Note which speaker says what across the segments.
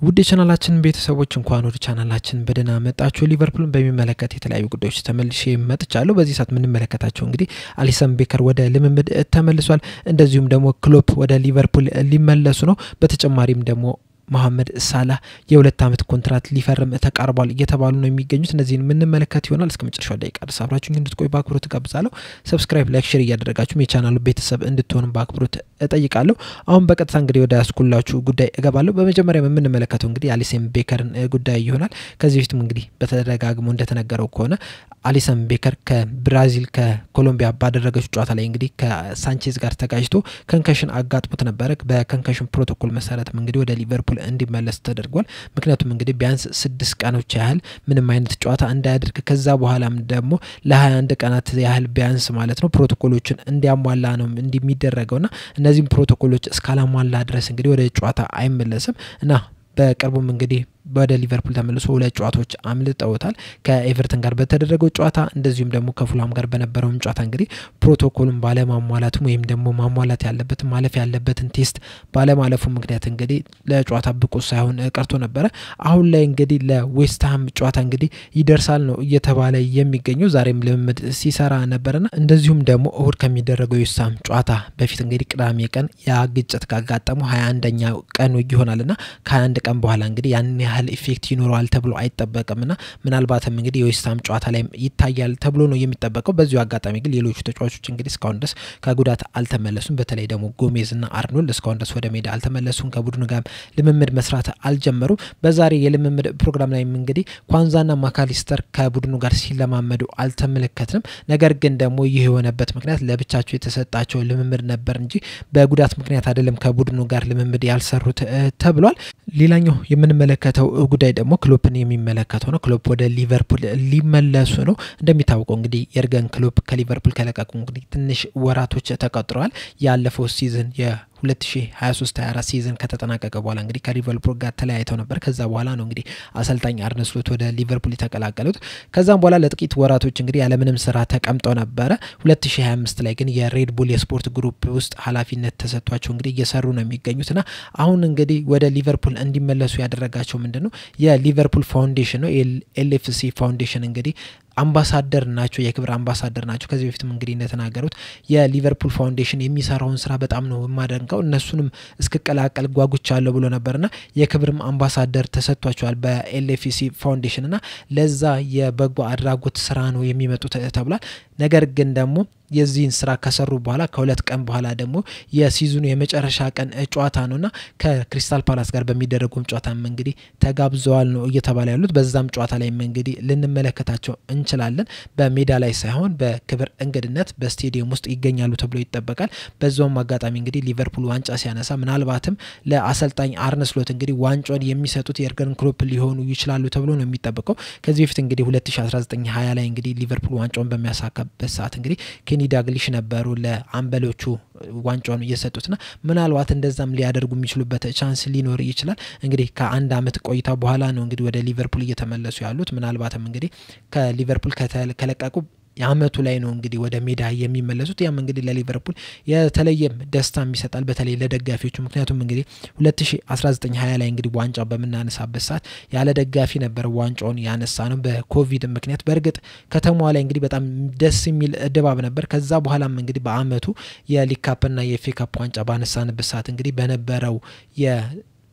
Speaker 1: ውድ ቻናላችን ቤተሰቦች እንኳን ወደ ቻናላችን በደና መጣችሁ። ሊቨርፑልን በሚመለከት የተለያዩ ጉዳዮች ተመልሼ መጥቻለሁ። በዚህ ሰዓት ምን መለከታቸው እንግዲህ አሊሰን ቤከር ወደ ልምምድ ተመልሷል። እንደዚሁም ደግሞ ክሎፕ ወደ ሊቨርፑል ሊመለሱ ነው። በተጨማሪም ደግሞ መሐመድ ሳላህ የ2 አመት ኮንትራት ሊፈርም ተቃርቧል እየተባሉ ነው የሚገኙት። እነዚህን ምን መለከት ይሆናል። እስከ መጨረሻው ደቂቃ ድረስ አብራችሁኝ እንድትቆዩ በአክብሮት ጋብዛለሁ። ሰብስክራይብ፣ ላይክ፣ ሼር እያደረጋችሁ የቻናሉ ቤተሰብ እንድትሆኑ በአክብሮት እጠይቃለሁ። አሁን በቀጥታ እንግዲህ ወደ ያስኩላችሁ ጉዳይ እገባለሁ። በመጀመሪያ ምን መለከተው እንግዲህ አሊሰን ቤከርን ጉዳይ ይሆናል። ከዚህ በፊትም እንግዲህ በተደጋግሞ እንደተነገረው ከሆነ አሊሰን ቤከር ከብራዚል ከኮሎምቢያ ባደረገው ጨዋታ ላይ እንግዲህ ከሳንቼዝ ጋር ተጋጭቶ ኮንከሽን አጋጥሞት ነበር። በኮንከሽን ፕሮቶኮል መሰረት እንግዲህ ወደ ሊቨርፑል እንዲመለስ ተደርጓል። ምክንያቱም እንግዲህ ቢያንስ 6 ቀኖች ያህል ምንም አይነት ጨዋታ እንዳያደርግ ከዛ በኋላም ደግሞ ለ21 ቀናት ያህል ቢያንስ ማለት ነው ፕሮቶኮሎችን እንዲያሟላ ነው እንደሚደረገውና እነዚህም ፕሮቶኮሎች እስካላሟላ ድረስ እንግዲህ ወደ ጨዋታ አይመለስም እና በቅርቡም እንግዲህ ወደ ሊቨርፑል ተመልሶ 2 ጨዋታዎች አምልጠውታል። ከኤቨርተን ጋር በተደረገው ጨዋታ እንደዚሁም ደግሞ ከፉላም ጋር በነበረው ጨዋታ እንግዲህ ፕሮቶኮሉን ባለማሟላቱ ወይም ደግሞ ማሟላት ያለበት ማለፍ ያለበትን ቴስት ባለማለፉ ምክንያት እንግዲህ ለጨዋታ ብቁ ሳይሆን ቀርቶ ነበር። አሁን ላይ እንግዲህ ለዌስትሃም ጨዋታ እንግዲህ ይደርሳል ነው እየተባለ የሚገኘው። ዛሬም ልምምድ ሲሰራ ነበርና እንደዚሁም ደግሞ እሁድ ከሚደረገው የዌስትሃም ጨዋታ በፊት እንግዲህ ቅዳሜ ቀን ያ ግጭት ካጋጠመው 21ኛው ቀን ይሆናልና ከ21 ቀን በኋላ እንግዲህ ያን ያህል ኢፌክት ይኖራል ተብሎ አይጠበቅምና ምናልባትም እንግዲህ የዌስትሃም ጨዋታ ላይ ይታያል ተብሎ ነው የሚጠበቀው። በዚሁ አጋጣሚ ግን ሌሎች ተጫዋቾች እንግዲህ እስካሁን ድረስ ከጉዳት አልተመለሱም። በተለይ ደግሞ ጎሜዝና አርኖልድ እስካሁን ድረስ ወደ ሜዳ አልተመለሱም። ከቡድኑ ጋር ልምምድ መስራት አልጀመሩም። በዛሬ የልምምድ ፕሮግራም ላይ እንግዲህ ኳንዛና ማካሊስተር ከቡድኑ ጋር ሲለማመዱ አልተመለከትንም። ነገር ግን ደግሞ ይህ የሆነበት ምክንያት ለብቻቸው የተሰጣቸው ልምምድ ነበር እንጂ በጉዳት ምክንያት አይደለም ከቡድኑ ጋር ልምምድ ያልሰሩት ተብሏል። ሌላኛው የምንመለከተው ጉዳይ ደግሞ ክሎፕን የሚመለከተው ነው። ክሎፕ ወደ ሊቨርፑል ሊመለሱ ነው። እንደሚታወቀው እንግዲህ የርገን ክሎፕ ከሊቨርፑል ከለቀቁ እንግዲህ ትንሽ ወራቶች ተቆጥረዋል። ያለፈው ሲዝን የ2023-24 ሲዝን ከተጠናቀቀ በኋላ እንግዲህ ከሊቨርፑል ጋር ተለያይተው ነበር። ከዛ በኋላ ነው እንግዲህ አሰልጣኝ አርነ ስሎት ወደ ሊቨርፑል የተቀላቀሉት። ከዛም በኋላ ለጥቂት ወራቶች እንግዲህ ያለምንም ስራ ተቀምጠው ነበር። 2025 ላይ ግን የሬድ ቡል የስፖርት ግሩፕ ውስጥ ኃላፊነት ተሰጥቷቸው እንግዲህ እየሰሩ ነው የሚገኙትና አሁን እንግዲህ ወደ ሊቨርፑል እንዲመለሱ ያደረጋቸው ምንድነው የሊቨርፑል ፋውንዴሽን ነው። ኤልኤፍሲ ፋውንዴሽን እንግዲህ አምባሳደር ናቸው፣ የክብር አምባሳደር ናቸው። ከዚህ በፊትም እንግዲህ እንደተናገሩት የሊቨርፑል ፋውንዴሽን የሚሰራውን ስራ በጣም ነው ማደንቀው፣ እነሱንም እስከቀላቀል ጓጉቻለሁ ብሎ ነበርና የክብርም አምባሳደር ተሰጥቷቸዋል በኤልኤፍሲ ፋውንዴሽንና ለዛ የበጎ አድራጎት ስራ ነው የሚመጡት ተብሏል። ነገር ግን ደግሞ የዚህን ስራ ከሰሩ በኋላ ከ2 ቀን በኋላ ደግሞ የሲዝኑ የመጨረሻ ቀን ጨዋታ ነውና ከክሪስታል ፓላስ ጋር በሚደረገው ጨዋታም እንግዲህ ተጋብዘዋል ነው እየተባለ ያሉት። በዛም ጨዋታ ላይ እንግዲህ ልንመለከታቸው እንችላለን። በሜዳ ላይ ሳይሆን በክብር እንግድነት በስቴዲየም ውስጥ ይገኛሉ ተብሎ ይጠበቃል። በዛውም አጋጣሚ እንግዲህ ሊቨርፑል ዋንጫ ሲያነሳ ምናልባትም ለአሰልጣኝ አርነ ስሎት እንግዲህ ዋንጫውን የሚሰጡት የርገን ክሎፕ ሊሆኑ ይችላሉ ተብሎ ነው የሚጠበቀው። ከዚህ በፊት እንግዲህ 2019-20 ላይ እንግዲህ ሊቨርፑል ዋንጫውን በሚያሳካበት ሰዓት እንግዲህ ኬኒ ዳግሊሽ ነበሩ ለአምበሎቹ ዋንጫውን እየሰጡትና ምናልባት እንደዛም ሊያደርጉ የሚችሉበት ቻንስ ሊኖር ይችላል። እንግዲህ ከ1 አመት ቆይታ በኋላ ነው እንግዲህ ወደ ሊቨርፑል እየተመለሱ ያሉት። ምናልባትም እንግዲህ ከሊቨርፑል ከለቀቁ የአመቱ ላይ ነው እንግዲህ ወደ ሜዳ የሚመለሱት። ያም እንግዲህ ለሊቨርፑል የተለየ ደስታ ይሰጣል፣ በተለይ ለደጋፊዎቹ። ምክንያቱም እንግዲህ 2019-20 ላይ እንግዲህ ዋንጫው በመናነሳበት ሰዓት ያለ ደጋፊ ነበር ዋንጫውን ያነሳ ነው በኮቪድ ምክንያት። በእርግጥ ከተማዋ ላይ እንግዲህ በጣም ደስ የሚል ድባብ ነበር። ከዛ በኋላም እንግዲህ በአመቱ የሊግ ካፕና የኤፍኤ ካፕ ዋንጫ ባነሳንበት ሰዓት እንግዲህ በነበረው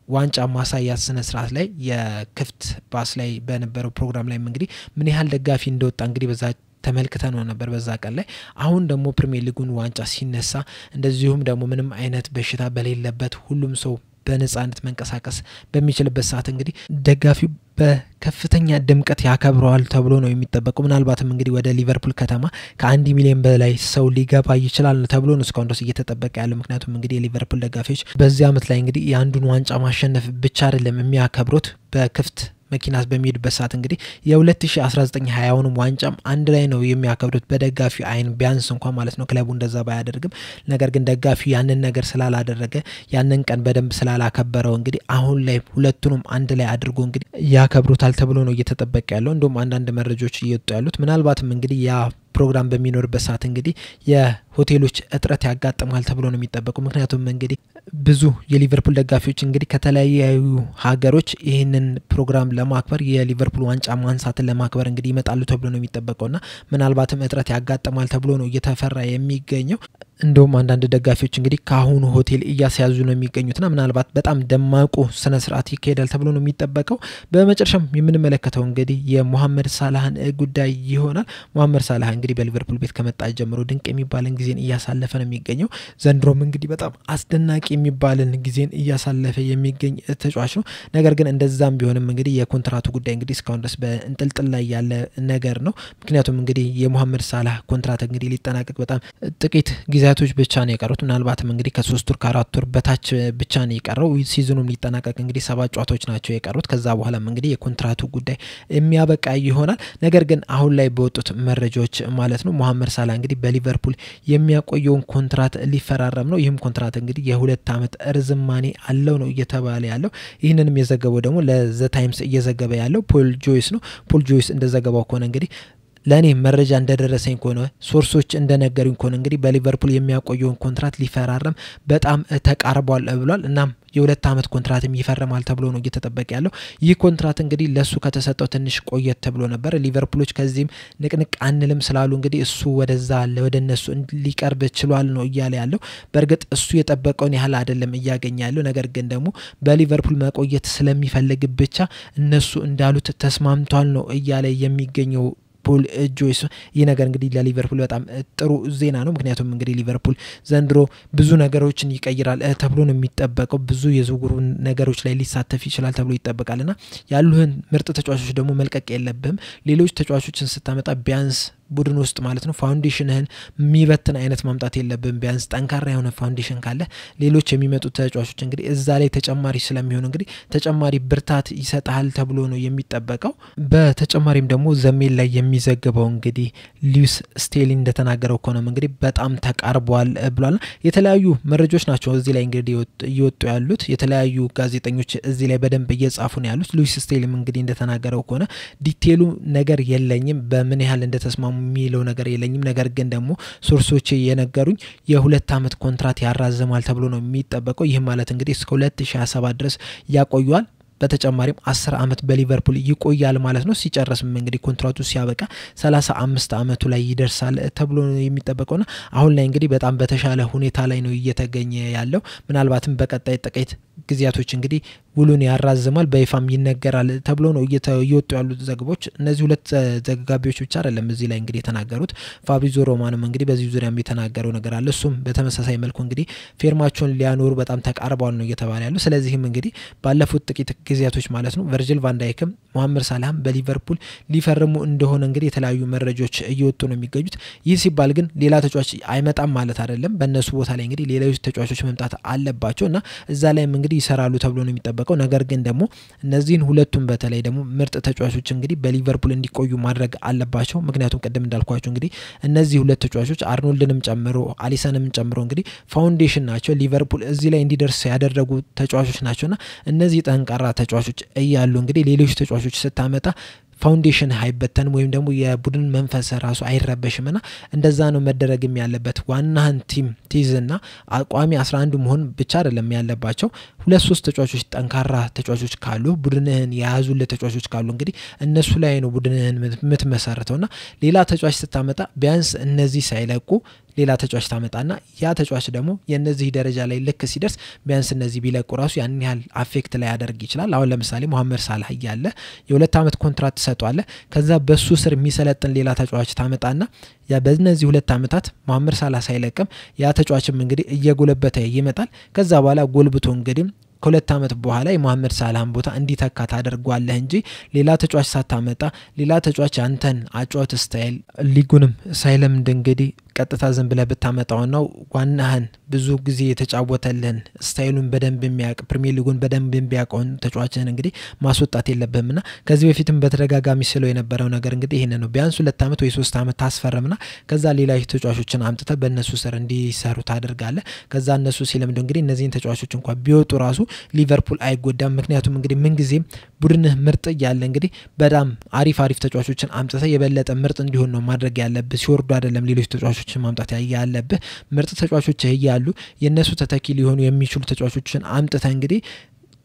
Speaker 1: ዋንጫ ማሳያ ስነ ስርዓት ላይ የክፍት ባስ ላይ በነበረው ፕሮግራም ላይ እንግዲህ ምን ያህል ደጋፊ እንደወጣ እንግዲህ በዛ ተመልክተን ነበር በዛ ቀን ላይ። አሁን ደግሞ ፕሪሚየር ሊጉን ዋንጫ ሲነሳ እንደዚሁም ደግሞ ምንም አይነት በሽታ በሌለበት ሁሉም ሰው በነጻነት መንቀሳቀስ በሚችልበት ሰዓት እንግዲህ ደጋፊው በከፍተኛ ድምቀት ያከብረዋል ተብሎ ነው የሚጠበቀው። ምናልባትም እንግዲህ ወደ ሊቨርፑል ከተማ ከ1 ሚሊዮን በላይ ሰው ሊገባ ይችላል ተብሎ ነው እስካሁን ድረስ እየተጠበቀ ያለው። ምክንያቱም እንግዲህ የሊቨርፑል ደጋፊዎች በዚህ አመት ላይ እንግዲህ የአንዱን ዋንጫ ማሸነፍ ብቻ አይደለም የሚያከብሩት በክፍት መኪናስ በሚሄድበት ሰዓት እንግዲህ የ2019-20 ዋንጫም አንድ ላይ ነው የሚያከብሩት በደጋፊ አይን ቢያንስ እንኳን ማለት ነው። ክለቡ እንደዛ ባያደርግም ነገር ግን ደጋፊው ያንን ነገር ስላላደረገ ያንን ቀን በደንብ ስላላከበረው እንግዲህ አሁን ላይ ሁለቱንም አንድ ላይ አድርጎ እንግዲህ ያከብሩታል ተብሎ ነው እየተጠበቀ ያለው። እንደውም አንዳንድ መረጃዎች እየወጡ ያሉት ምናልባትም እንግዲህ ያ ፕሮግራም በሚኖርበት ሰዓት እንግዲህ የሆቴሎች እጥረት ያጋጥማል ተብሎ ነው የሚጠበቀው። ምክንያቱም እንግዲህ ብዙ የሊቨርፑል ደጋፊዎች እንግዲህ ከተለያዩ ሀገሮች ይህንን ፕሮግራም ለማክበር የሊቨርፑል ዋንጫ ማንሳትን ለማክበር እንግዲህ ይመጣሉ ተብሎ ነው የሚጠበቀውና ምናልባትም እጥረት ያጋጥማል ተብሎ ነው እየተፈራ የሚገኘው። እንደውም አንዳንድ ደጋፊዎች እንግዲህ ካሁኑ ሆቴል እያስያዙ ነው የሚገኙትና ምናልባት በጣም ደማቁ ስነ ስርዓት ይካሄዳል ተብሎ ነው የሚጠበቀው። በመጨረሻም የምንመለከተው እንግዲህ የሞሐመድ ሳላህን ጉዳይ ይሆናል። ሞሐመድ ሳላህ እንግዲህ በሊቨርፑል ቤት ከመጣ ጀምሮ ድንቅ የሚባልን ጊዜን እያሳለፈ ነው የሚገኘው። ዘንድሮም እንግዲህ በጣም አስደናቂ የሚባልን ጊዜን እያሳለፈ የሚገኝ ተጫዋች ነው። ነገር ግን እንደዛም ቢሆንም እንግዲህ የኮንትራቱ ጉዳይ እንግዲህ እስካሁን ድረስ በእንጥልጥል ላይ ያለ ነገር ነው። ምክንያቱም እንግዲህ የሞሐመድ ሳላህ ኮንትራት እንግዲህ ሊጠናቀቅ በጣም ጥቂት ጊዜያቶች ብቻ ነው የቀሩት። ምናልባትም እንግዲህ ከ3 ወር ከ4 ወር በታች ብቻ ነው የቀረው። ሲዝኑም ሊጠናቀቅ እንግዲህ 7 ጨዋታዎች ናቸው የቀሩት። ከዛ በኋላም እንግዲህ የኮንትራቱ ጉዳይ የሚያበቃ ይሆናል። ነገር ግን አሁን ላይ በወጡት መረጃዎች ማለት ነው ሞሐመድ ሳላህ እንግዲህ በሊቨርፑል የሚያቆየውን ኮንትራት ሊፈራረም ነው። ይህም ኮንትራት እንግዲህ የ2 አመት ርዝማኔ አለው ነው እየተባለ ያለው። ይህንንም የዘገበው ደግሞ ለዘ ታይምስ እየዘገበ ያለው ፖል ጆይስ ነው። ፖል ጆይስ እንደዘገበው ከሆነ እንግዲህ ለኔ መረጃ እንደደረሰኝ ከሆነ ሶርሶች እንደነገሩኝ ከሆነ እንግዲህ በሊቨርፑል የሚያቆየውን ኮንትራት ሊፈራረም በጣም ተቃርቧል ብሏል። እናም የ2 አመት ኮንትራትም ይፈርማል ተብሎ ነው እየተጠበቀ ያለው። ይህ ኮንትራት እንግዲህ ለሱ ከተሰጠው ትንሽ ቆየት ተብሎ ነበር። ሊቨርፑሎች ከዚህም ንቅንቅ አንልም ስላሉ እንግዲህ እሱ ወደዛ ወደነሱ ሊቀርብ ችሏል ነው እያለ ያለው። በእርግጥ እሱ የጠበቀውን ያህል አይደለም እያገኘ ያለው። ነገር ግን ደግሞ በሊቨርፑል መቆየት ስለሚፈልግ ብቻ እነሱ እንዳሉት ተስማምቷል ነው እያለ የሚገኘው ፖል ጆይስ። ይህ ነገር እንግዲህ ለሊቨርፑል በጣም ጥሩ ዜና ነው። ምክንያቱም እንግዲህ ሊቨርፑል ዘንድሮ ብዙ ነገሮችን ይቀይራል ተብሎ ነው የሚጠበቀው። ብዙ የዝውውሩ ነገሮች ላይ ሊሳተፍ ይችላል ተብሎ ይጠበቃልና ያሉህን ምርጥ ተጫዋቾች ደግሞ መልቀቅ የለብህም። ሌሎች ተጫዋቾችን ስታመጣ ቢያንስ ቡድን ውስጥ ማለት ነው ፋውንዴሽንህን የሚበትን አይነት ማምጣት የለብህም። ቢያንስ ጠንካራ የሆነ ፋውንዴሽን ካለ ሌሎች የሚመጡ ተጫዋቾች እንግዲህ እዛ ላይ ተጨማሪ ስለሚሆኑ እንግዲህ ተጨማሪ ብርታት ይሰጣል ተብሎ ነው የሚጠበቀው። በተጨማሪም ደግሞ ዘሜል ላይ የሚዘገበው እንግዲህ ሉዊስ ስቴሊ እንደተናገረው ከሆነ እንግዲህ በጣም ተቃርቧል ብሏል። የተለያዩ መረጃዎች ናቸው እዚህ ላይ እንግዲህ እየወጡ ያሉት። የተለያዩ ጋዜጠኞች እዚህ ላይ በደንብ እየጻፉ ነው ያሉት። ሉዊስ ስቴሊም እንግዲህ እንደተናገረው ከሆነ ዲቴሉ ነገር የለኝም በምን ያህል እንደተስማሙ የሚለው ነገር የለኝም። ነገር ግን ደግሞ ሶርሶች የነገሩኝ የ2 አመት ኮንትራት ያራዘማል ተብሎ ነው የሚጠበቀው። ይህ ማለት እንግዲህ እስከ 2027 ድረስ ያቆያል። በተጨማሪም 10 አመት በሊቨርፑል ይቆያል ማለት ነው። ሲጨርስም እንግዲህ ኮንትራቱ ሲያበቃ 35 አመቱ ላይ ይደርሳል ተብሎ ነው የሚጠበቀውና አሁን ላይ እንግዲህ በጣም በተሻለ ሁኔታ ላይ ነው እየተገኘ ያለው። ምናልባትም በቀጣይ ጥቂት ጊዜያቶች እንግዲህ ውሉን ያራዝማል በይፋም ይነገራል ተብሎ ነው እየወጡ ያሉት ዘገባዎች። እነዚህ ሁለት ዘጋቢዎች ብቻ አይደለም እዚህ ላይ እንግዲህ የተናገሩት። ፋብሪዞ ሮማኖም እንግዲህ በዚህ ዙሪያም የተናገረው ነገር አለ። እሱም በተመሳሳይ መልኩ እንግዲህ ፌርማቸውን ሊያኖሩ በጣም ተቃርበዋል ነው እየተባለ ያለው። ስለዚህም እንግዲህ ባለፉት ጥቂት ጊዜያቶች ማለት ነው ቨርጂል ቫን ዳይክም ሞሐመድ ሳላህም በሊቨርፑል ሊፈርሙ እንደሆነ እንግዲህ የተለያዩ መረጃዎች እየወጡ ነው የሚገኙት። ይህ ሲባል ግን ሌላ ተጫዋች አይመጣም ማለት አይደለም። በእነሱ ቦታ ላይ እንግዲህ ሌሎች ተጫዋቾች መምጣት አለባቸውና እዛ ላይም እንግዲህ ይሰራሉ ተብሎ ነው የሚጠበቀው። ነገር ግን ደግሞ እነዚህን ሁለቱም በተለይ ደግሞ ምርጥ ተጫዋቾች እንግዲህ በሊቨርፑል እንዲቆዩ ማድረግ አለባቸው። ምክንያቱም ቀደም እንዳልኳችሁ እንግዲህ እነዚህ ሁለት ተጫዋቾች አርኖልድንም ጨምሮ አሊሰንም ጨምሮ እንግዲህ ፋውንዴሽን ናቸው። ሊቨርፑል እዚህ ላይ እንዲደርስ ያደረጉ ተጫዋቾች ናቸውና እነዚህ ጠንካራ ተጫዋቾች እያሉ እንግዲህ ሌሎች ተጫዋቾች ስታመጣ ፋውንዴሽን አይበተንም ወይም ደግሞ የቡድን መንፈስ ራሱ አይረበሽምና እንደዛ ነው መደረግም ያለበት። ዋናህን ቲም ትይዝና አቋሚ 11 መሆን ብቻ አይደለም ያለባቸው። 2-3 ተጫዋቾች ጠንካራ ተጫዋቾች ካሉ ቡድንህን የያዙልህ ተጫዋቾች ካሉ እንግዲህ እነሱ ላይ ነው ቡድንህን የምትመሰርተውና ሌላ ተጫዋች ስታመጣ ቢያንስ እነዚህ ሳይለቁ ሌላ ተጫዋች ታመጣና ያ ተጫዋች ደግሞ የነዚህ ደረጃ ላይ ልክ ሲደርስ ቢያንስ እነዚህ ቢለቁ ራሱ ያን ያህል አፌክት ላይ ያደርግ ይችላል። አሁን ለምሳሌ ሞሐመድ ሳላህ ያለ የ2 አመት ኮንትራት ተሰጥቷል። ከዛ በሱ ስር የሚሰለጥን ሌላ ተጫዋች ታመጣና ያ በእነዚህ 2 አመታት ሞሐመድ ሳላህ ሳይለቅም ያ ተጫዋችም እንግዲህ እየጎለበተ ይመጣል። ከዛ በኋላ ጎልብቶ እንግዲህ ከ2 አመት በኋላ የሞሐመድ ሳላህን ቦታ እንዲተካ ታደርጓለህ እንጂ ሌላ ተጫዋች ሳታመጣ ሌላ ተጫዋች አንተን አጫዋት ስታይል ሊጉንም ሳይለምድ እንግዲህ ቀጥታ ዝም ብለህ ብታመጣው ነው ዋናህን ብዙ ጊዜ የተጫወተልን ስታይሉን በደንብ የሚያውቅ ፕሪሚየር ሊጉን በደንብ የሚያውቀውን ተጫዋችን እንግዲህ ማስወጣት የለብህምና ከዚህ በፊትም በተደጋጋሚ ስለው የነበረው ነገር እንግዲህ ይሄን ነው። ቢያንስ 2 አመት ወይ 3 አመት ታስፈርምና ከዛ ሌላ ተጫዋቾችን አምጥተህ በእነሱ ስር እንዲሰሩ ታደርጋለህ። ከዛ እነሱ ሲለምዱ እንግዲህ እነዚህን ተጫዋቾች እንኳን ቢወጡ ራሱ ሊቨርፑል አይጎዳም ምክንያቱም እንግዲህ ምን ጊዜም ቡድንህ ምርጥ ያለ እንግዲህ በጣም አሪፍ ተጫዋቾችን አምጥተ የበለጠ ምርጥ እንዲሆን ነው ማድረግ ያለብህ ሲወርዱ አይደለም ሌሎች ተጫዋቾችን ማምጣት ያለብህ ምርጥ ተጫዋቾች ያያሉ የነሱ ተተኪ ሊሆኑ የሚችሉ ተጫዋቾችን አምጥተ እንግዲህ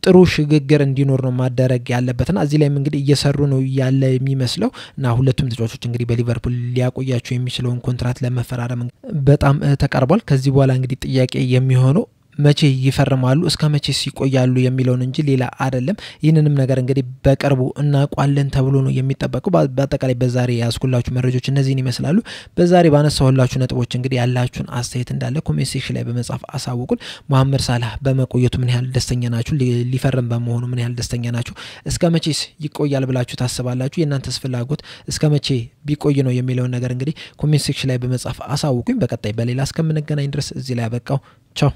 Speaker 1: ጥሩ ሽግግር እንዲኖር ነው ማደረግ ያለበትና እዚህ ላይም እንግዲህ እየሰሩ ነው ያለ የሚመስለው እና ሁለቱም ተጫዋቾች እንግዲህ በሊቨርፑል ሊያቆያቸው የሚችለውን ኮንትራት ለመፈራረም በጣም ተቃርቧል ከዚህ በኋላ እንግዲህ ጥያቄ የሚሆነው መቼ ይፈርማሉ እስከ መቼስ ይቆያሉ የሚለውን እንጂ ሌላ አይደለም ይህንንም ነገር እንግዲህ በቅርቡ እናቋለን ተብሎ ነው የሚጠበቀው በአጠቃላይ በዛሬ ያስኩላችሁ መረጃዎች እነዚህን ይመስላሉ በዛሬ ባነሳሁላችሁ ነጥቦች እንግዲህ ያላችሁን አስተያየት እንዳለ ኮሜንት ሴክሽን ላይ በመጻፍ አሳውቁን መሐመድ ሳላህ በመቆየቱ ምን ያህል ደስተኛ ናችሁ ሊፈርም በመሆኑ ምን ያህል ደስተኛ ናችሁ እስከ መቼስ ይቆያል ብላችሁ ታስባላችሁ የእናንተስ ፍላጎት እስከ መቼ ቢቆይ ነው የሚለውን ነገር እንግዲህ ኮሜንት ሴክሽን ላይ በመጻፍ አሳውቁኝ በቀጣይ በሌላ እስከምንገናኝ ድረስ እዚህ ላይ አበቃው ቻው